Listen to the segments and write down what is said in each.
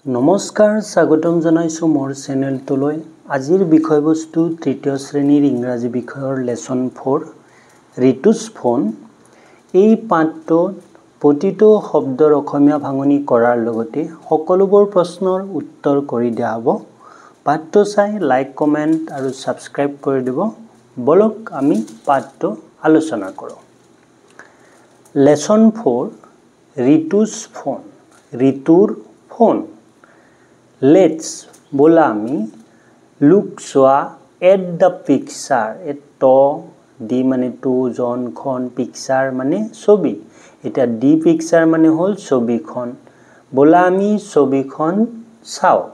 নমস্কাৰ স্বাগতম জনাইছো মোৰ চেনেলটোলৈ আজিৰ বিষয়বস্তু তৃতীয় শ্ৰেণীৰ ইংৰাজী বিষয়ৰ লেসন 4 ঋতুজ ফোন এই পাঠটোত প্ৰতিটো শব্দৰ অসমীয়া ভাঙনি কৰাৰ লগতে সকলোবোৰ প্ৰশ্নৰ উত্তৰ কৰি দিয়া হ'ব পাঠটো চাই লাইক কমেন্ট আৰু সাবস্ক্ৰাইব কৰি দিব বলক আমি পাঠটো আলোচনা কৰোঁ লেসন 4 ঋতুজ ফোন ঋতুৰ phone Let's bola ami look soa at the picture at to di mane to jon khon picture mane sobi eta di picture mane hol sobi khon bola ami sobi khon sao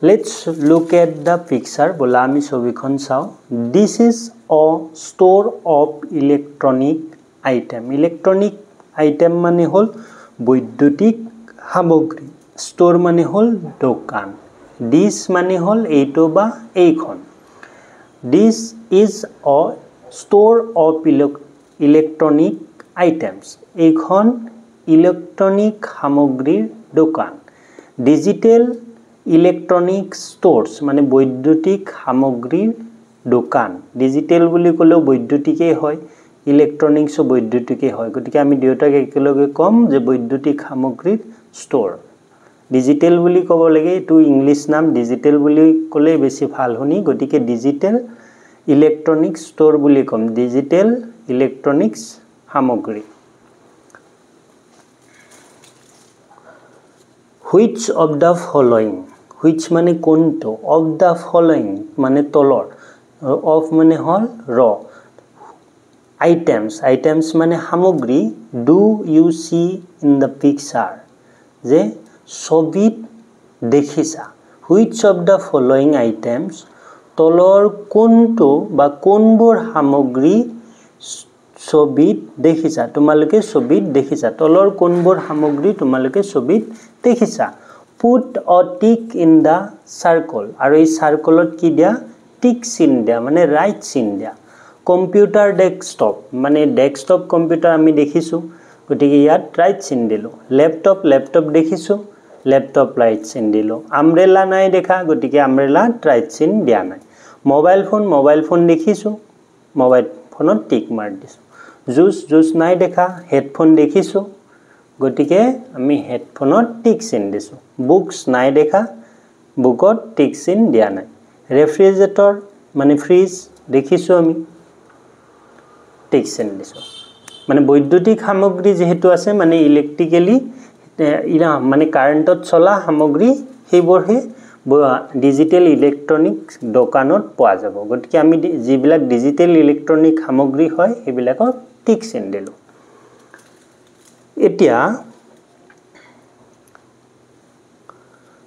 Let's look at the picture bola ami sobi khon sao This is a store of electronic item mane hol বৈদ্যুতিক সামগ্ৰী store মানে হল দোকান this মানে হল এইটো বা এইখন this is O store of electronic items এইখন electronic সামগ্ৰীৰ দোকান ডিজিটেল ইলেক্ট্ৰনিক ষ্ট'ৰ্ছ মানে বৈদ্যুতিক সামগ্ৰীৰ দোকান ডিজিটেল বুলি ক'লেও বৈদ্যুতিকেই হয় ইলেক্ট্ৰনিক্স বৈদ্যুতিকে হয় গতিকে আমি দুয়োটাক একেলগে কম যে বৈদ্যুতিক সামগ্ৰীৰ ষ্ট'ৰ ডিজিটেল বুলি ক'ব লাগে এটো ইংলিশ নাম ডিজিটেল বুলি ক'লে বেছি ভাল হনি গতিকে ডিজিটেল ইলেক্ট্ৰনিক ষ্ট'ৰ বুলি কম ডিজিটেল ইলেক্ট্ৰনিক্স সামগ্ৰী Which of the following which মানে কোনটো of the following মানে তলৰ of মানে হল ৰ items মানে সামগ্ৰী do you see in the picture যে ছবিত দেখিছা which of the following items তলৰ কোনটো বা কোনবোৰ সামগ্ৰী ছবিত দেখিছা তোমালোকে ছবিত দেখিছা তলৰ কোনবোৰ সামগ্ৰী তোমালোকে ছবিত দেখিছা put a tick in the circle আৰু এই সাৰ্কলত কি দিয়া টিক চিন দিয়া মানে ৰাইট চিন দিয়া কম্পিউটাৰ ডেস্কটপ মানে ডেস্কটপ কম্পিউটাৰ আমি দেখিছো গতিকে ইয়াত ৰাইট চিন দিলো ল্যাপটপ দেখিছো ল্যাপটপ ৰাইট চিন দিলো আমব্ৰেলা নাই দেখা গতিকে আমব্ৰেলা ৰাইট চিন দিয়া নাই মোবাইল ফোন দেখিছো মোবাইল ফোনত টিক মাৰ দিছো জুস নাই দেখা হেডফোন দেখিছো গতিকে আমি হেডফোনত টিক চিন দিছো বুকস নাই দেখা বুকত টিক চিন দিয়া নাই ৰেফ্ৰিজাৰেটৰ মানে ফ্ৰিজ দেখিছো আমি টিক চিন দিছো মানে বৈদ্যুতিক সামগ্ৰী যেহেতু আছে মানে ইলেক্ট্ৰিক্যালি মানে কাৰেন্টত চলা সামগ্ৰী সেইবোৰহে ডিজিটেল ইলেক্ট্ৰনিক দোকানত পোৱা যাব গতিকে আমি যিবিলাক ডিজিটেল ইলেক্ট্ৰনিক সামগ্ৰী হয় সেইবিলাকক টিক চিন দিলো এতিয়া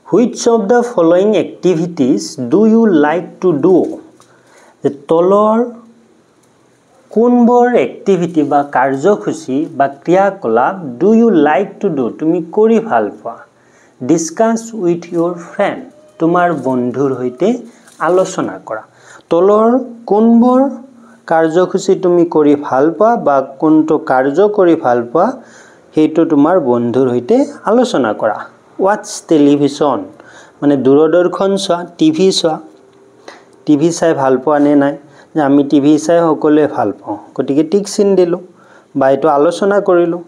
Which of the following activities do you like to do the তলৰ কোনবোৰ এক্টিভিটি বা কাৰ্যসূচী বা ক্ৰিয়াকলাপ do you like to do তুমি কৰি ভাল পোৱা discuss with your friend তোমাৰ বন্ধুৰ হৈতে আলোচনা কৰা তলৰ কোনবোৰ কাৰ্যসূচী তুমি কৰি ভাল পোৱা বা কোনটো কাৰ্য কৰি ভাল পোৱা হেতু তোমাৰ বন্ধুৰ হৈতে আলোচনা কৰা watch television মানে দূৰদৰ্শন চোৱা টিভি চাই ভাল পোৱা নে নাই যে আমি টিভি চাই সকলোৱে ভাল পাওঁ গতিকে টিক চিন দিলো বা এটো আলোচনা কৰিলো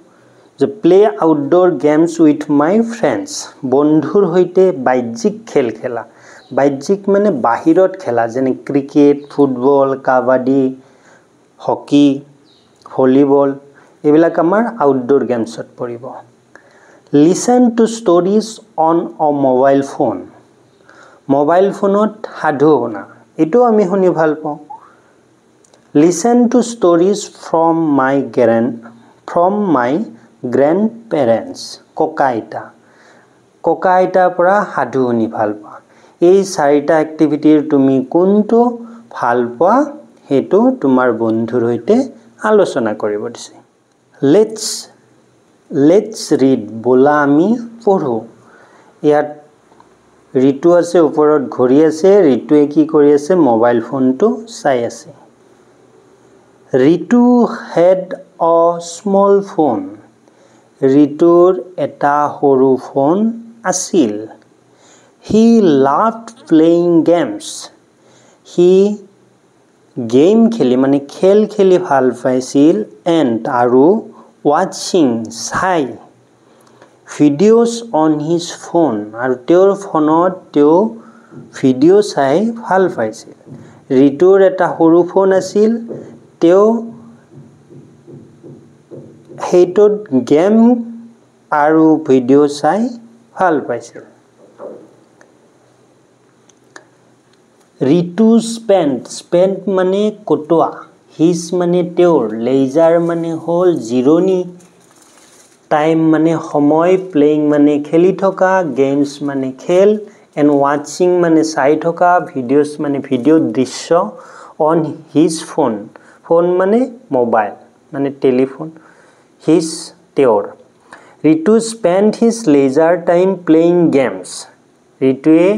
যে play outdoor games with my friends বন্ধুৰ হৈতে বাহ্যিক খেল খেলা বাহ্যিক মানে বাহিৰত খেলা যেনে cricket football kabaddi hockey volleyball এইবিলাক আমাৰ আউটডোৰ গেমছত পৰিব Listen to stories on a mobile phone mobile ফোনত সাধু শুনা এটো আমি শুনি ভাল পাওঁ Listen to stories from my grandparents ককা আইতা পৰা সাধু শুনি ভাল পোৱা এই চাৰিটা এক্টিভিটিৰ তুমি কোনটো ভাল পোৱা হেতু তোমাৰ বন্ধুৰ হৈতে আলোচনা কৰিব দিছে Let's read bola ami পঢ়ো ইয়াত ঋতু আছে ওপৰত ঘড়ী আছে ঋতুৱে কি কৰি আছে মোবাইল ফোনটো চাই আছে ঋতু had a small phone ৰিতুৰ এটা সৰু ফোন আছিল। He loved playing games. He game খেলি মানে খেল খেলি ভাল পাইছিল and আৰু watching চাই videos on his phone আৰু তেওঁৰ ফোনত তেওঁ ভিডিঅ' চাই ভাল পাইছিল। ৰিতুৰ এটা সৰু ফোন আছিল তেওঁ সেইটোত গেম আৰু ভিডিঅ' চাই ভাল পাইছিল। ৰিতু spent মানে কটোৱা his মানে তেওঁৰ leisure মানে হ'ল জিৰণি টাইম মানে সময় playing মানে খেলি থকা games মানে খেল and watching মানে চাই থকা videos মানে ভিডিঅ' দৃশ্য on his phone phone মানে মোবাইল মানে টেলিফোন his তেওঁৰ Ritu spent his leisure time playing games ৰিতুৱে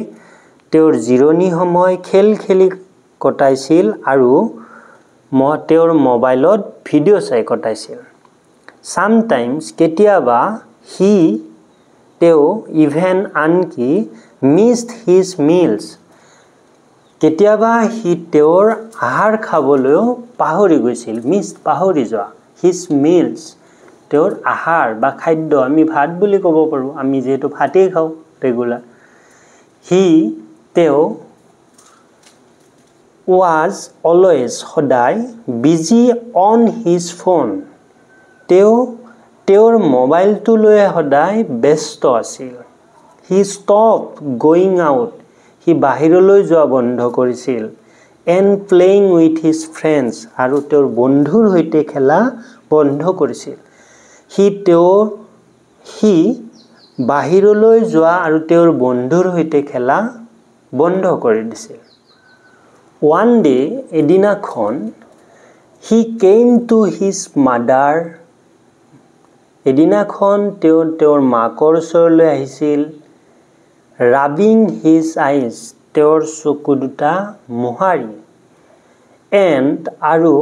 তেওঁৰ জিৰণি সময় খেল খেলি কটাইছিল আৰু তেওঁৰ মোবাইলত ভিডিঅ' চাই কটাইছিল। Sometimes কেতিয়াবা তেওঁ even আনকি missed his meals কেতিয়াবা তেওঁৰ আহাৰ খাবলৈও পাহৰি গৈছিল missed পাহৰি যোৱা his meals তেওঁৰ আহাৰ বা খাদ্য আমি ভাত বুলি ক'ব পাৰো আমি যেহেতু ভাতেই খাওঁ ৰেগুলাৰ তেওঁ was always সদায় busy on his phone তেওঁৰ মোবাইলটো লৈ সদায় ব্যস্ত আছিল। He stopped going out সি বাহিৰলৈ যোৱা বন্ধ কৰিছিল and playing with his friends আৰু তেওঁৰ বন্ধুৰ সৈতে খেলা বন্ধ কৰিছিল। সি বাহিৰলৈ যোৱা আৰু তেওঁৰ বন্ধুৰ সৈতে খেলা বন্ধ কৰি দিছিল। One day এদিনাখন he came to his mother এদিনাখন তেওঁৰ মাকৰ ওচৰলৈ আহিছিল rubbing his eyes তেওঁৰ চকু দুটা মোহাৰি and আৰু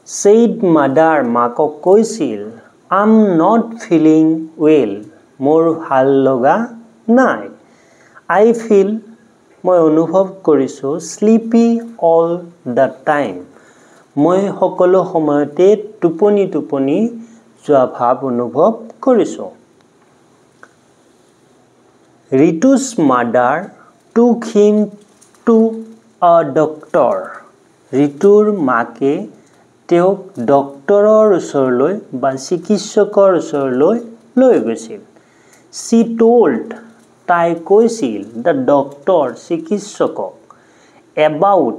said mother মাকক কৈছিল I'm not feeling well মোৰ ভাল লগা নাই I feel মই অনুভৱ কৰিছো sleepy all the time মই সকলো সময়তে টোপনি যোৱা ভাৱ অনুভৱ কৰিছো। Ritu's mother took him to a doctor ৰিতুৰ মাকে তেওঁক ডক্টৰৰ ওচৰলৈ বা চিকিৎসকৰ ওচৰলৈ লৈ গৈছিল। She told তাই কৈছিল the doctor চিকিৎসকক about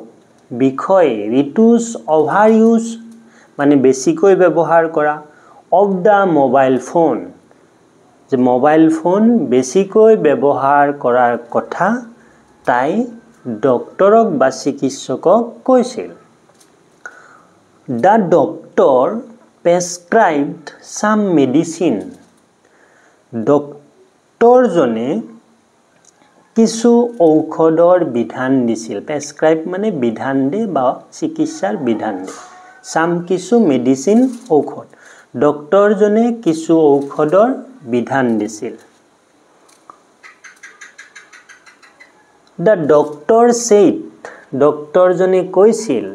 বিষয়ে ৰিতু's overuse মানে বেছিকৈ ব্যৱহাৰ কৰা of the mobile phone যে মোবাইল ফোন বেছিকৈ ব্যৱহাৰ কৰাৰ কথা তাই ডক্টৰক বা চিকিৎসকক কৈছিল। The doctor prescribed some medicine ডক্টৰজনে কিছু ঔষধৰ বিধান দিছিল prescribe মানে বিধান দে বা চিকিৎসাৰ বিধান দে some কিছু মেডিসিন ঔষধ ডক্টৰজনে কিছু ঔষধৰ বিধান দিছিল। The doctor said ডক্টৰজনে কৈছিল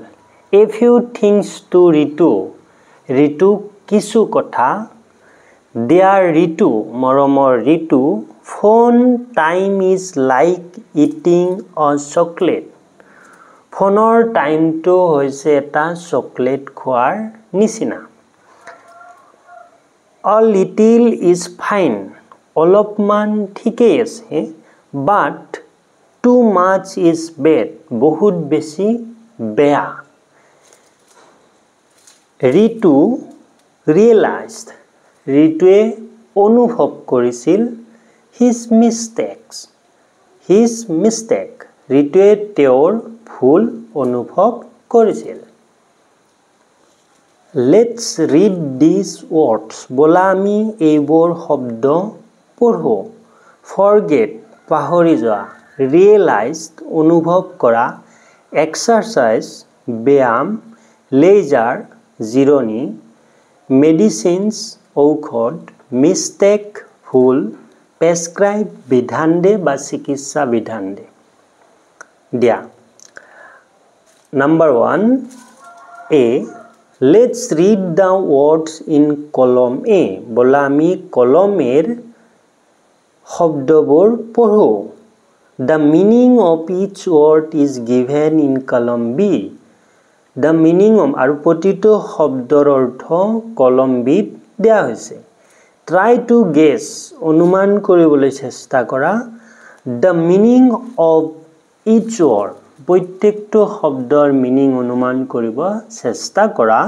a few things to Ritu কিছু কথা dear ৰিতু মৰমৰ Ritu phone time is like eating a chocolate ফোনৰ টাইমটো হৈছে এটা চকলেট খোৱাৰ নিচিনা। A little is fine অলপমান ঠিকেই আছে but too much is bad বহুত বেছি বেয়া। ৰিতু realized ৰিতুৱে অনুভৱ কৰিছিল his mistake ৰিতুৱে তেওঁৰ ভুল অনুভৱ কৰিছিল। Let's read these words বলা আমি এইবোৰ শব্দ পঢ়ো forget পাহৰি যোৱা realized অনুভৱ কৰা exercise ব্যায়াম leisure জিৰণি medicines ঔষধ মিষ্টেক ভুল প্ৰেছক্ৰাইব বিধান দে বা চিকিৎসা বিধান দে দিয়া Number 1 A Let's read the words in column A বলা আমি কলমের শব্দবোৰ পঢ়ো The meaning of each word is given in column B The meaning of আৰু প্ৰতিটো শব্দৰ অৰ্থ কলম B দিয়া হৈছে Try to guess অনুমান কৰিবলৈ চেষ্টা কৰা The meaning of each word প্ৰত্যেকটো শব্দৰ মিনিং অনুমান কৰিব চেষ্টা কৰা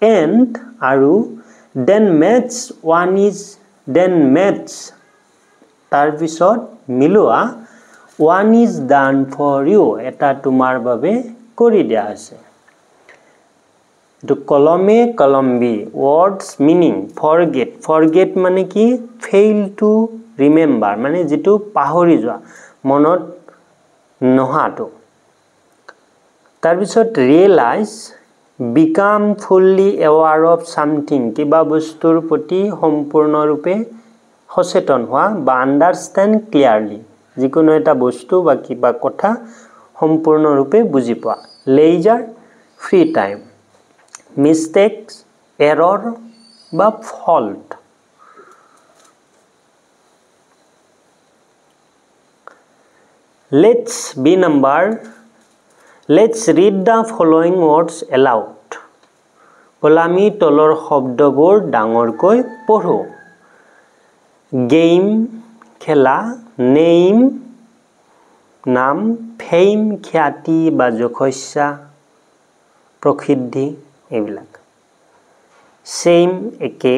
and আৰু then match তাৰ পিছত মিলোৱা one is done for you এটা তোমাৰ বাবে কৰি দিয়া আছে তো কলমে কলম বি words meaning forget মানে কি fail to remember মানে যেটো পাহৰি যোৱা মনত নহাটো তাৰ পিছত realize become fully aware of something কিবা বস্তুৰ প্ৰতি সম্পূৰ্ণৰূপে সচেতন হোৱা বা understand clearly যিকোনো এটা বস্তু বা কিবা কথা সম্পূৰ্ণৰূপে বুজি পোৱা leisure free time mistakes error বা fault Let's read the following words aloud. Polami tolor শব্দবোৰ ডাঙৰকৈ পঢ়ো Game খেলা name নাম fame খ্যাতি বা যশস্যা প্ৰসিদ্ধি এইবিলাক same একে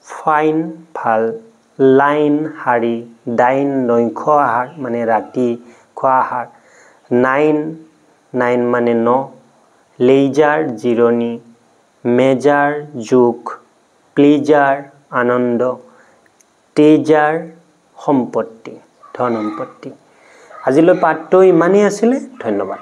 fine ভাল line হাৰি dine নৈখ আহাৰ মানে ৰাতি খোৱা আহাৰ nine মানে ন leisure জিৰণি measure জোখ pleasure আনন্দ treasure সম্পত্তি ধন সম্পত্তি আজিলৈ পাঠটো ইমানেই আছিল ধন্যবাদ